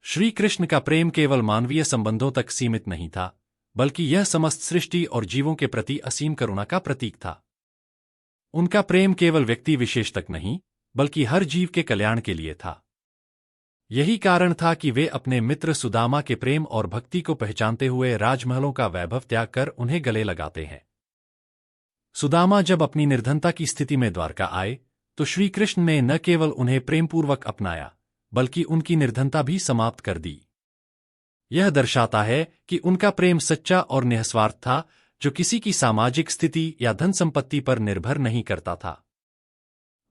श्री कृष्ण का प्रेम केवल मानवीय संबंधों तक सीमित नहीं था, बल्कि यह समस्त सृष्टि और जीवों के प्रति असीम करुणा का प्रतीक था। उनका प्रेम केवल व्यक्ति विशेष तक नहीं, बल्कि हर जीव के कल्याण के लिए था। यही कारण था कि वे अपने मित्र सुदामा के प्रेम और भक्ति को पहचानते हुए राजमहलों का वैभव त्याग कर उन्हें गले लगाते हैं। सुदामा जब अपनी निर्धनता की स्थिति में द्वारका आए, तो श्री कृष्ण ने न केवल उन्हें प्रेमपूर्वक अपनाया, बल्कि उनकी निर्धनता भी समाप्त कर दी। यह दर्शाता है कि उनका प्रेम सच्चा और निस्वार्थ था, जो किसी की सामाजिक स्थिति या धन संपत्ति पर निर्भर नहीं करता था।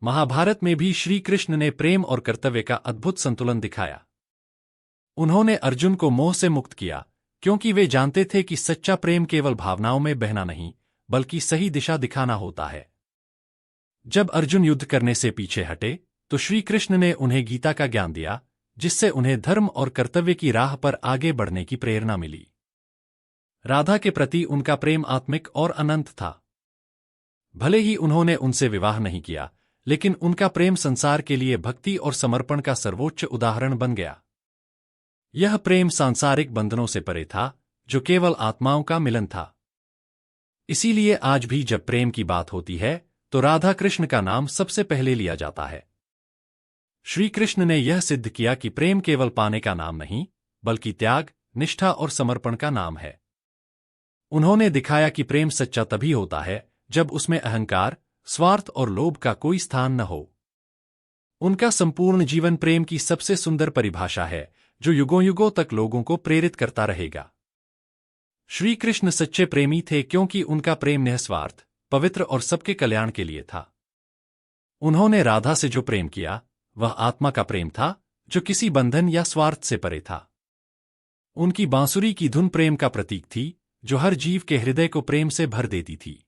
महाभारत में भी श्री कृष्ण ने प्रेम और कर्तव्य का अद्भुत संतुलन दिखाया। उन्होंने अर्जुन को मोह से मुक्त किया, क्योंकि वे जानते थे कि सच्चा प्रेम केवल भावनाओं में बहना नहीं, बल्कि सही दिशा दिखाना होता है। जब अर्जुन युद्ध करने से पीछे हटे, तो श्री कृष्ण ने उन्हें गीता का ज्ञान दिया, जिससे उन्हें धर्म और कर्तव्य की राह पर आगे बढ़ने की प्रेरणा मिली। राधा के प्रति उनका प्रेम आत्मिक और अनंत था। भले ही उन्होंने उनसे विवाह नहीं किया, लेकिन उनका प्रेम संसार के लिए भक्ति और समर्पण का सर्वोच्च उदाहरण बन गया। यह प्रेम सांसारिक बंधनों से परे था, जो केवल आत्माओं का मिलन था। इसीलिए आज भी जब प्रेम की बात होती है, तो राधा कृष्ण का नाम सबसे पहले लिया जाता है। श्री कृष्ण ने यह सिद्ध किया कि प्रेम केवल पाने का नाम नहीं, बल्कि त्याग, निष्ठा और समर्पण का नाम है। उन्होंने दिखाया कि प्रेम सच्चा तभी होता है जब उसमें अहंकार, स्वार्थ और लोभ का कोई स्थान न हो। उनका संपूर्ण जीवन प्रेम की सबसे सुंदर परिभाषा है, जो युगों युगों तक लोगों को प्रेरित करता रहेगा। श्री कृष्ण सच्चे प्रेमी थे क्योंकि उनका प्रेम निस्वार्थ, पवित्र और सबके कल्याण के लिए था। उन्होंने राधा से जो प्रेम किया, वह आत्मा का प्रेम था, जो किसी बंधन या स्वार्थ से परे था। उनकी बांसुरी की धुन प्रेम का प्रतीक थी, जो हर जीव के हृदय को प्रेम से भर देती थी।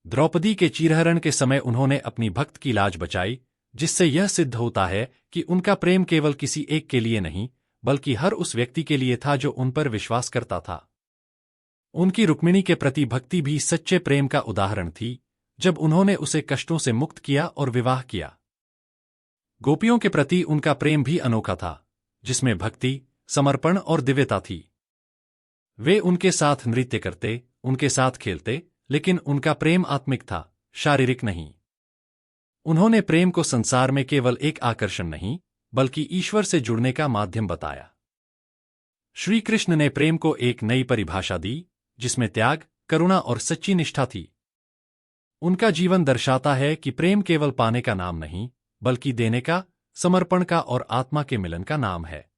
द्रौपदी के चीरहरण के समय उन्होंने अपनी भक्त की लाज बचाई, जिससे यह सिद्ध होता है कि उनका प्रेम केवल किसी एक के लिए नहीं, बल्कि हर उस व्यक्ति के लिए था जो उन पर विश्वास करता था। उनकी रुक्मिणी के प्रति भक्ति भी सच्चे प्रेम का उदाहरण थी, जब उन्होंने उसे कष्टों से मुक्त किया और विवाह किया। गोपियों के प्रति उनका प्रेम भी अनोखा था, जिसमें भक्ति, समर्पण और दिव्यता थी। वे उनके साथ नृत्य करते, उनके साथ खेलते, लेकिन उनका प्रेम आत्मिक था, शारीरिक नहीं। उन्होंने प्रेम को संसार में केवल एक आकर्षण नहीं, बल्कि ईश्वर से जुड़ने का माध्यम बताया। श्री कृष्ण ने प्रेम को एक नई परिभाषा दी, जिसमें त्याग, करुणा और सच्ची निष्ठा थी। उनका जीवन दर्शाता है कि प्रेम केवल पाने का नाम नहीं, बल्कि देने का, समर्पण का और आत्मा के मिलन का नाम है।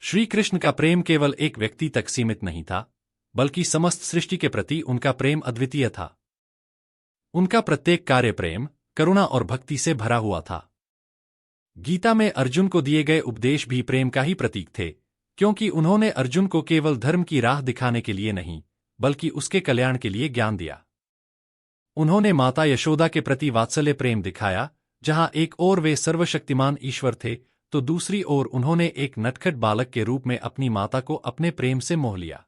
श्री कृष्ण का प्रेम केवल एक व्यक्ति तक सीमित नहीं था, बल्कि समस्त सृष्टि के प्रति उनका प्रेम अद्वितीय था। उनका प्रत्येक कार्य प्रेम, करुणा और भक्ति से भरा हुआ था। गीता में अर्जुन को दिए गए उपदेश भी प्रेम का ही प्रतीक थे, क्योंकि उन्होंने अर्जुन को केवल धर्म की राह दिखाने के लिए नहीं, बल्कि उसके कल्याण के लिए ज्ञान दिया। उन्होंने माता यशोदा के प्रति वात्सल्य प्रेम दिखाया, जहां एक ओर वे सर्वशक्तिमान ईश्वर थे, तो दूसरी ओर उन्होंने एक नटखट बालक के रूप में अपनी माता को अपने प्रेम से मोह लिया।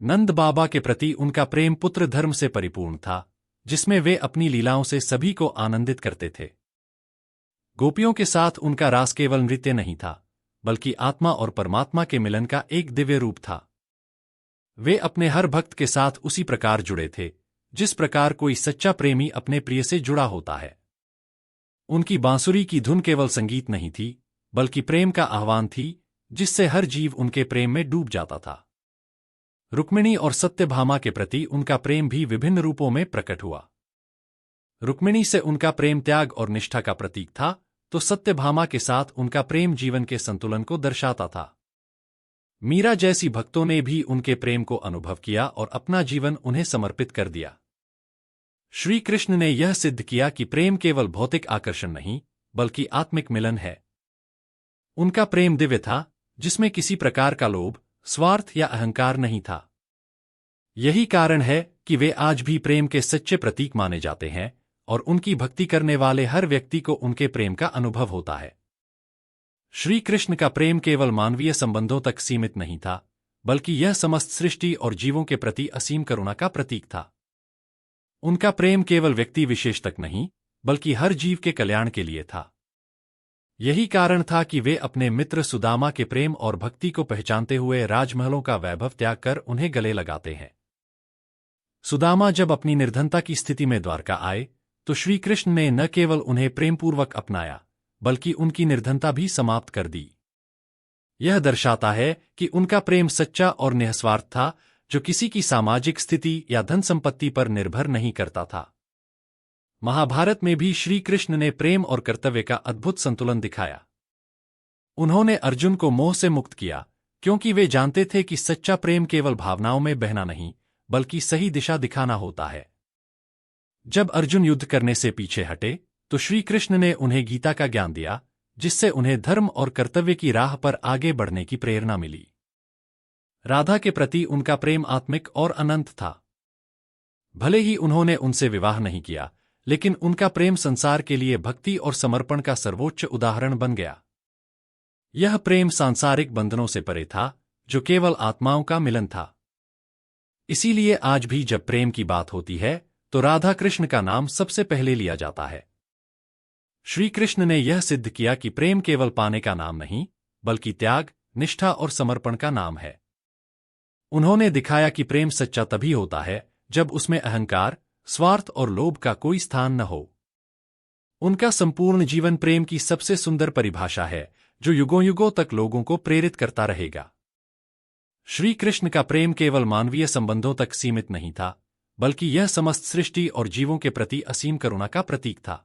नंद बाबा के प्रति उनका प्रेम पुत्र धर्म से परिपूर्ण था, जिसमें वे अपनी लीलाओं से सभी को आनंदित करते थे। गोपियों के साथ उनका रास केवल नृत्य नहीं था, बल्कि आत्मा और परमात्मा के मिलन का एक दिव्य रूप था। वे अपने हर भक्त के साथ उसी प्रकार जुड़े थे, जिस प्रकार कोई सच्चा प्रेमी अपने प्रिय से जुड़ा होता है। उनकी बांसुरी की धुन केवल संगीत नहीं थी, बल्कि प्रेम का आह्वान थी, जिससे हर जीव उनके प्रेम में डूब जाता था। रुक्मिणी और सत्यभामा के प्रति उनका प्रेम भी विभिन्न रूपों में प्रकट हुआ। रुक्मिणी से उनका प्रेम त्याग और निष्ठा का प्रतीक था, तो सत्यभामा के साथ उनका प्रेम जीवन के संतुलन को दर्शाता था। मीरा जैसी भक्तों ने भी उनके प्रेम को अनुभव किया और अपना जीवन उन्हें समर्पित कर दिया। श्री कृष्ण ने यह सिद्ध किया कि प्रेम केवल भौतिक आकर्षण नहीं, बल्कि आत्मिक मिलन है। उनका प्रेम दिव्य था, जिसमें किसी प्रकार का लोभ, स्वार्थ या अहंकार नहीं था। यही कारण है कि वे आज भी प्रेम के सच्चे प्रतीक माने जाते हैं, और उनकी भक्ति करने वाले हर व्यक्ति को उनके प्रेम का अनुभव होता है। श्री कृष्ण का प्रेम केवल मानवीय संबंधों तक सीमित नहीं था, बल्कि यह समस्त सृष्टि और जीवों के प्रति असीम करुणा का प्रतीक था। उनका प्रेम केवल व्यक्ति विशेष तक नहीं, बल्कि हर जीव के कल्याण के लिए था। यही कारण था कि वे अपने मित्र सुदामा के प्रेम और भक्ति को पहचानते हुए राजमहलों का वैभव त्याग कर उन्हें गले लगाते हैं। सुदामा जब अपनी निर्धनता की स्थिति में द्वारका आए तो श्री कृष्ण ने न केवल उन्हें प्रेमपूर्वक अपनाया बल्कि उनकी निर्धनता भी समाप्त कर दी। यह दर्शाता है कि उनका प्रेम सच्चा और निस्वार्थ था, जो किसी की सामाजिक स्थिति या धन संपत्ति पर निर्भर नहीं करता था। महाभारत में भी श्री कृष्ण ने प्रेम और कर्तव्य का अद्भुत संतुलन दिखाया। उन्होंने अर्जुन को मोह से मुक्त किया, क्योंकि वे जानते थे कि सच्चा प्रेम केवल भावनाओं में बहना नहीं, बल्कि सही दिशा दिखाना होता है। जब अर्जुन युद्ध करने से पीछे हटे, तो श्री कृष्ण ने उन्हें गीता का ज्ञान दिया, जिससे उन्हें धर्म और कर्तव्य की राह पर आगे बढ़ने की प्रेरणा मिली। राधा के प्रति उनका प्रेम आत्मिक और अनंत था। भले ही उन्होंने उनसे विवाह नहीं किया, लेकिन उनका प्रेम संसार के लिए भक्ति और समर्पण का सर्वोच्च उदाहरण बन गया। यह प्रेम सांसारिक बंधनों से परे था, जो केवल आत्माओं का मिलन था। इसीलिए आज भी जब प्रेम की बात होती है, तो राधा कृष्ण का नाम सबसे पहले लिया जाता है। श्री कृष्ण ने यह सिद्ध किया कि प्रेम केवल पाने का नाम नहीं, बल्कि त्याग, निष्ठा और समर्पण का नाम है। उन्होंने दिखाया कि प्रेम सच्चा तभी होता है जब उसमें अहंकार, स्वार्थ और लोभ का कोई स्थान न हो। उनका संपूर्ण जीवन प्रेम की सबसे सुंदर परिभाषा है, जो युगों युगों तक लोगों को प्रेरित करता रहेगा। श्री कृष्ण का प्रेम केवल मानवीय संबंधों तक सीमित नहीं था, बल्कि यह समस्त सृष्टि और जीवों के प्रति असीम करुणा का प्रतीक था।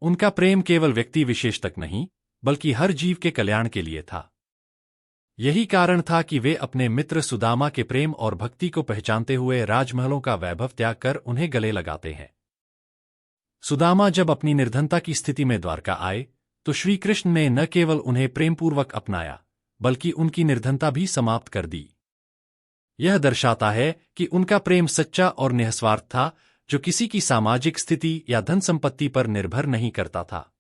उनका प्रेम केवल व्यक्ति विशेष तक नहीं, बल्कि हर जीव के कल्याण के लिए था। यही कारण था कि वे अपने मित्र सुदामा के प्रेम और भक्ति को पहचानते हुए राजमहलों का वैभव त्याग कर उन्हें गले लगाते हैं। सुदामा जब अपनी निर्धनता की स्थिति में द्वारका आए, तो श्री कृष्ण ने न केवल उन्हें प्रेमपूर्वक अपनाया, बल्कि उनकी निर्धनता भी समाप्त कर दी। यह दर्शाता है कि उनका प्रेम सच्चा और निस्वार्थ था, जो किसी की सामाजिक स्थिति या धन संपत्ति पर निर्भर नहीं करता था।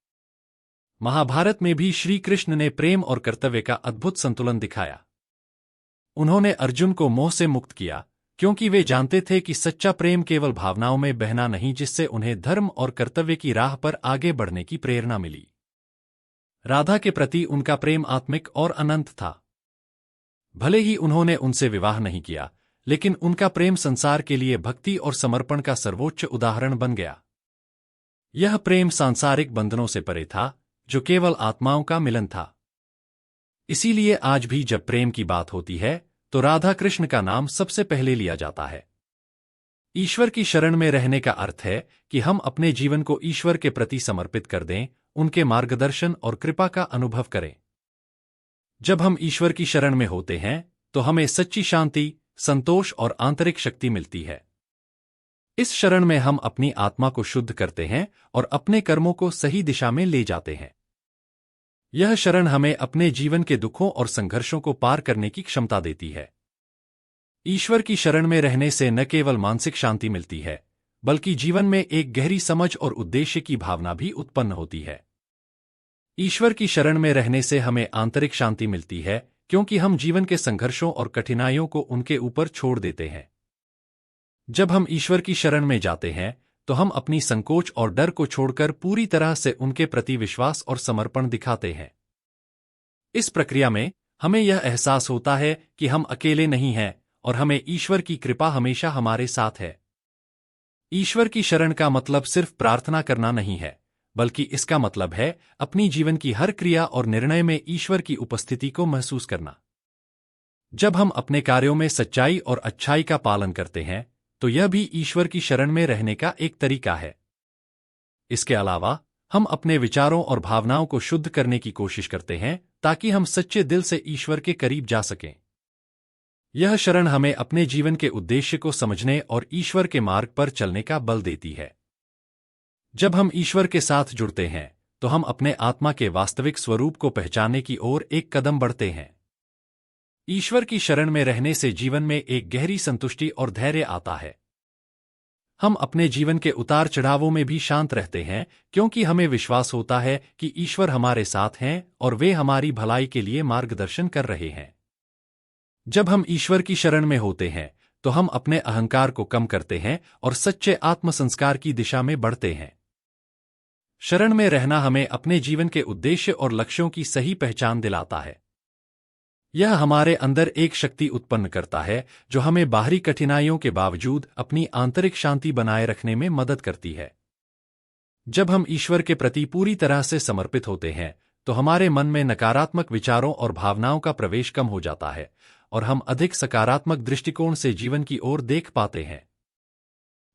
महाभारत में भी श्री कृष्ण ने प्रेम और कर्तव्य का अद्भुत संतुलन दिखाया। उन्होंने अर्जुन को मोह से मुक्त किया, क्योंकि वे जानते थे कि सच्चा प्रेम केवल भावनाओं में बहना नहीं, जिससे उन्हें धर्म और कर्तव्य की राह पर आगे बढ़ने की प्रेरणा मिली। राधा के प्रति उनका प्रेम आत्मिक और अनंत था। भले ही उन्होंने उनसे विवाह नहीं किया, लेकिन उनका प्रेम संसार के लिए भक्ति और समर्पण का सर्वोच्च उदाहरण बन गया। यह प्रेम सांसारिक बंधनों से परे था, जो केवल आत्माओं का मिलन था। इसीलिए आज भी जब प्रेम की बात होती है, तो राधा कृष्ण का नाम सबसे पहले लिया जाता है। ईश्वर की शरण में रहने का अर्थ है कि हम अपने जीवन को ईश्वर के प्रति समर्पित कर दें, उनके मार्गदर्शन और कृपा का अनुभव करें। जब हम ईश्वर की शरण में होते हैं, तो हमें सच्ची शांति, संतोष और आंतरिक शक्ति मिलती है। इस शरण में हम अपनी आत्मा को शुद्ध करते हैं और अपने कर्मों को सही दिशा में ले जाते हैं। यह शरण हमें अपने जीवन के दुखों और संघर्षों को पार करने की क्षमता देती है। ईश्वर की शरण में रहने से न केवल मानसिक शांति मिलती है, बल्कि जीवन में एक गहरी समझ और उद्देश्य की भावना भी उत्पन्न होती है। ईश्वर की शरण में रहने से हमें आंतरिक शांति मिलती है, क्योंकि हम जीवन के संघर्षों और कठिनाइयों को उनके ऊपर छोड़ देते हैं। जब हम ईश्वर की शरण में जाते हैं, तो हम अपनी संकोच और डर को छोड़कर पूरी तरह से उनके प्रति विश्वास और समर्पण दिखाते हैं। इस प्रक्रिया में हमें यह एहसास होता है कि हम अकेले नहीं हैं और हमें ईश्वर की कृपा हमेशा हमारे साथ है। ईश्वर की शरण का मतलब सिर्फ प्रार्थना करना नहीं है, बल्कि इसका मतलब है अपनी जीवन की हर क्रिया और निर्णय में ईश्वर की उपस्थिति को महसूस करना। जब हम अपने कार्यों में सच्चाई और अच्छाई का पालन करते हैं, तो यह भी ईश्वर की शरण में रहने का एक तरीका है। इसके अलावा हम अपने विचारों और भावनाओं को शुद्ध करने की कोशिश करते हैं, ताकि हम सच्चे दिल से ईश्वर के करीब जा सकें। यह शरण हमें अपने जीवन के उद्देश्य को समझने और ईश्वर के मार्ग पर चलने का बल देती है। जब हम ईश्वर के साथ जुड़ते हैं, तो हम अपने आत्मा के वास्तविक स्वरूप को पहचानने की ओर एक कदम बढ़ते हैं। ईश्वर की शरण में रहने से जीवन में एक गहरी संतुष्टि और धैर्य आता है। हम अपने जीवन के उतार चढ़ावों में भी शांत रहते हैं, क्योंकि हमें विश्वास होता है कि ईश्वर हमारे साथ हैं और वे हमारी भलाई के लिए मार्गदर्शन कर रहे हैं। जब हम ईश्वर की शरण में होते हैं, तो हम अपने अहंकार को कम करते हैं और सच्चे आत्मसंस्कार की दिशा में बढ़ते हैं। शरण में रहना हमें अपने जीवन के उद्देश्य और लक्ष्यों की सही पहचान दिलाता है। यह हमारे अंदर एक शक्ति उत्पन्न करता है जो हमें बाहरी कठिनाइयों के बावजूद अपनी आंतरिक शांति बनाए रखने में मदद करती है। जब हम ईश्वर के प्रति पूरी तरह से समर्पित होते हैं तो हमारे मन में नकारात्मक विचारों और भावनाओं का प्रवेश कम हो जाता है और हम अधिक सकारात्मक दृष्टिकोण से जीवन की ओर देख पाते हैं।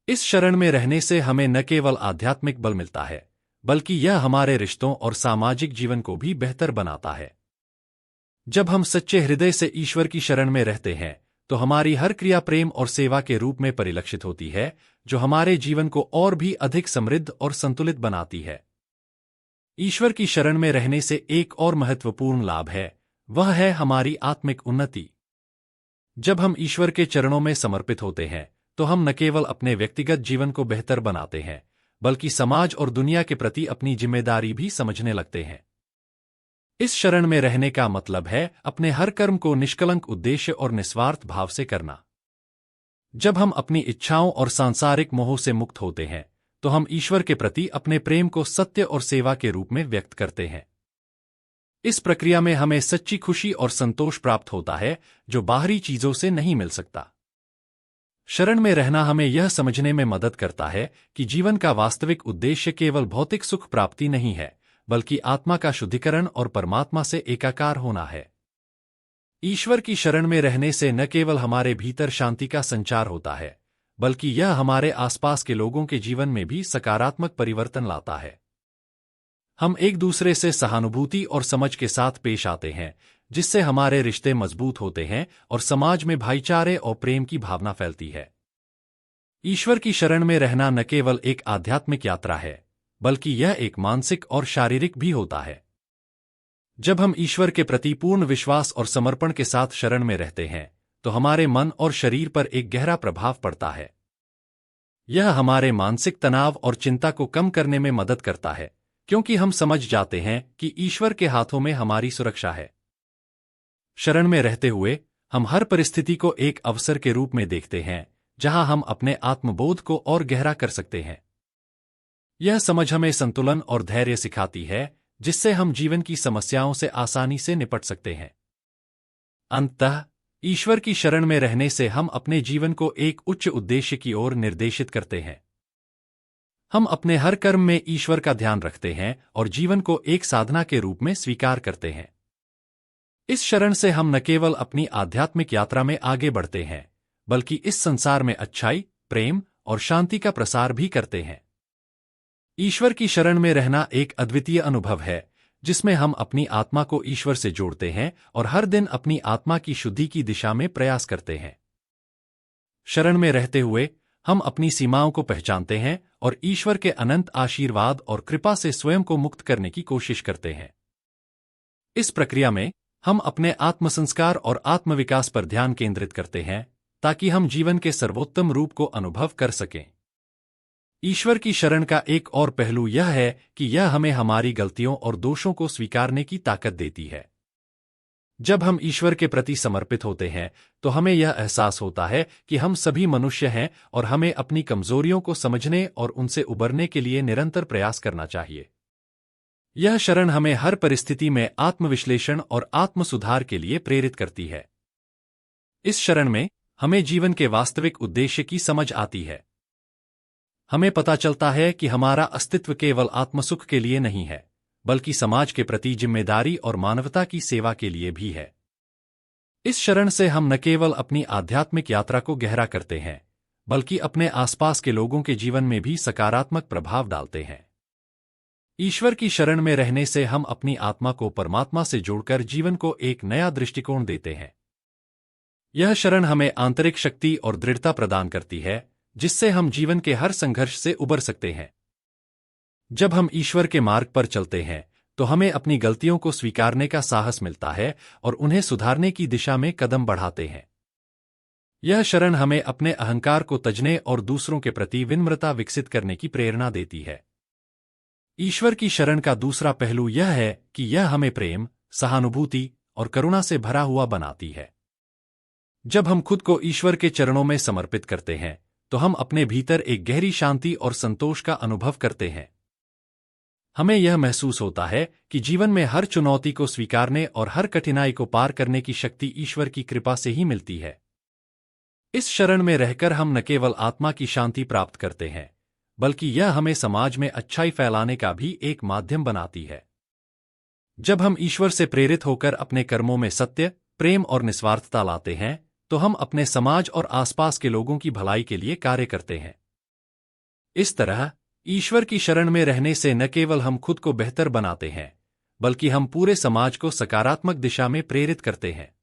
इस शरण में रहने से हमें न केवल आध्यात्मिक बल मिलता है, बल्कि यह हमारे रिश्तों और सामाजिक जीवन को भी बेहतर बनाता है। जब हम सच्चे हृदय से ईश्वर की शरण में रहते हैं तो हमारी हर क्रिया प्रेम और सेवा के रूप में परिलक्षित होती है, जो हमारे जीवन को और भी अधिक समृद्ध और संतुलित बनाती है। ईश्वर की शरण में रहने से एक और महत्वपूर्ण लाभ है, वह है हमारी आत्मिक उन्नति। जब हम ईश्वर के चरणों में समर्पित होते हैं तो हम न केवल अपने व्यक्तिगत जीवन को बेहतर बनाते हैं, बल्कि समाज और दुनिया के प्रति अपनी जिम्मेदारी भी समझने लगते हैं। इस शरण में रहने का मतलब है अपने हर कर्म को निष्कलंक उद्देश्य और निस्वार्थ भाव से करना। जब हम अपनी इच्छाओं और सांसारिक मोह से मुक्त होते हैं तो हम ईश्वर के प्रति अपने प्रेम को सत्य और सेवा के रूप में व्यक्त करते हैं। इस प्रक्रिया में हमें सच्ची खुशी और संतोष प्राप्त होता है जो बाहरी चीजों से नहीं मिल सकता। शरण में रहना हमें यह समझने में मदद करता है कि जीवन का वास्तविक उद्देश्य केवल भौतिक सुख प्राप्ति नहीं है, बल्कि आत्मा का शुद्धिकरण और परमात्मा से एकाकार होना है। ईश्वर की शरण में रहने से न केवल हमारे भीतर शांति का संचार होता है, बल्कि यह हमारे आसपास के लोगों के जीवन में भी सकारात्मक परिवर्तन लाता है। हम एक दूसरे से सहानुभूति और समझ के साथ पेश आते हैं, जिससे हमारे रिश्ते मजबूत होते हैं और समाज में भाईचारे और प्रेम की भावना फैलती है। ईश्वर की शरण में रहना न केवल एक आध्यात्मिक यात्रा है, बल्कि यह एक मानसिक और शारीरिक भी होता है। जब हम ईश्वर के प्रति पूर्ण विश्वास और समर्पण के साथ शरण में रहते हैं तो हमारे मन और शरीर पर एक गहरा प्रभाव पड़ता है। यह हमारे मानसिक तनाव और चिंता को कम करने में मदद करता है, क्योंकि हम समझ जाते हैं कि ईश्वर के हाथों में हमारी सुरक्षा है। शरण में रहते हुए हम हर परिस्थिति को एक अवसर के रूप में देखते हैं, जहां हम अपने आत्मबोध को और गहरा कर सकते हैं। यह समझ हमें संतुलन और धैर्य सिखाती है, जिससे हम जीवन की समस्याओं से आसानी से निपट सकते हैं। अंततः ईश्वर की शरण में रहने से हम अपने जीवन को एक उच्च उद्देश्य की ओर निर्देशित करते हैं। हम अपने हर कर्म में ईश्वर का ध्यान रखते हैं और जीवन को एक साधना के रूप में स्वीकार करते हैं। इस शरण से हम न केवल अपनी आध्यात्मिक यात्रा में आगे बढ़ते हैं, बल्कि इस संसार में अच्छाई, प्रेम और शांति का प्रसार भी करते हैं। ईश्वर की शरण में रहना एक अद्वितीय अनुभव है, जिसमें हम अपनी आत्मा को ईश्वर से जोड़ते हैं और हर दिन अपनी आत्मा की शुद्धि की दिशा में प्रयास करते हैं। शरण में रहते हुए हम अपनी सीमाओं को पहचानते हैं और ईश्वर के अनंत आशीर्वाद और कृपा से स्वयं को मुक्त करने की कोशिश करते हैं। इस प्रक्रिया में हम अपने आत्मसंस्कार और आत्मविकास पर ध्यान केंद्रित करते हैं, ताकि हम जीवन के सर्वोत्तम रूप को अनुभव कर सकें। ईश्वर की शरण का एक और पहलू यह है कि यह हमें हमारी गलतियों और दोषों को स्वीकारने की ताकत देती है। जब हम ईश्वर के प्रति समर्पित होते हैं तो हमें यह एहसास होता है कि हम सभी मनुष्य हैं और हमें अपनी कमजोरियों को समझने और उनसे उबरने के लिए निरंतर प्रयास करना चाहिए। यह शरण हमें हर परिस्थिति में आत्मविश्लेषण और आत्मसुधार के लिए प्रेरित करती है। इस शरण में हमें जीवन के वास्तविक उद्देश्य की समझ आती है। हमें पता चलता है कि हमारा अस्तित्व केवल आत्मसुख के लिए नहीं है, बल्कि समाज के प्रति जिम्मेदारी और मानवता की सेवा के लिए भी है। इस शरण से हम न केवल अपनी आध्यात्मिक यात्रा को गहरा करते हैं, बल्कि अपने आसपास के लोगों के जीवन में भी सकारात्मक प्रभाव डालते हैं। ईश्वर की शरण में रहने से हम अपनी आत्मा को परमात्मा से जोड़कर जीवन को एक नया दृष्टिकोण देते हैं। यह शरण हमें आंतरिक शक्ति और दृढ़ता प्रदान करती है, जिससे हम जीवन के हर संघर्ष से उबर सकते हैं। जब हम ईश्वर के मार्ग पर चलते हैं तो हमें अपनी गलतियों को स्वीकारने का साहस मिलता है और उन्हें सुधारने की दिशा में कदम बढ़ाते हैं। यह शरण हमें अपने अहंकार को तजने और दूसरों के प्रति विनम्रता विकसित करने की प्रेरणा देती है। ईश्वर की शरण का दूसरा पहलू यह है कि यह हमें प्रेम, सहानुभूति और करुणा से भरा हुआ बनाती है। जब हम खुद को ईश्वर के चरणों में समर्पित करते हैं तो हम अपने भीतर एक गहरी शांति और संतोष का अनुभव करते हैं। हमें यह महसूस होता है कि जीवन में हर चुनौती को स्वीकारने और हर कठिनाई को पार करने की शक्ति ईश्वर की कृपा से ही मिलती है। इस शरण में रहकर हम न केवल आत्मा की शांति प्राप्त करते हैं, बल्कि यह हमें समाज में अच्छाई फैलाने का भी एक माध्यम बनाती है। जब हम ईश्वर से प्रेरित होकर अपने कर्मों में सत्य, प्रेम और निस्वार्थता लाते हैं, तो हम अपने समाज और आसपास के लोगों की भलाई के लिए कार्य करते हैं। इस तरह ईश्वर की शरण में रहने से न केवल हम खुद को बेहतर बनाते हैं, बल्कि हम पूरे समाज को सकारात्मक दिशा में प्रेरित करते हैं।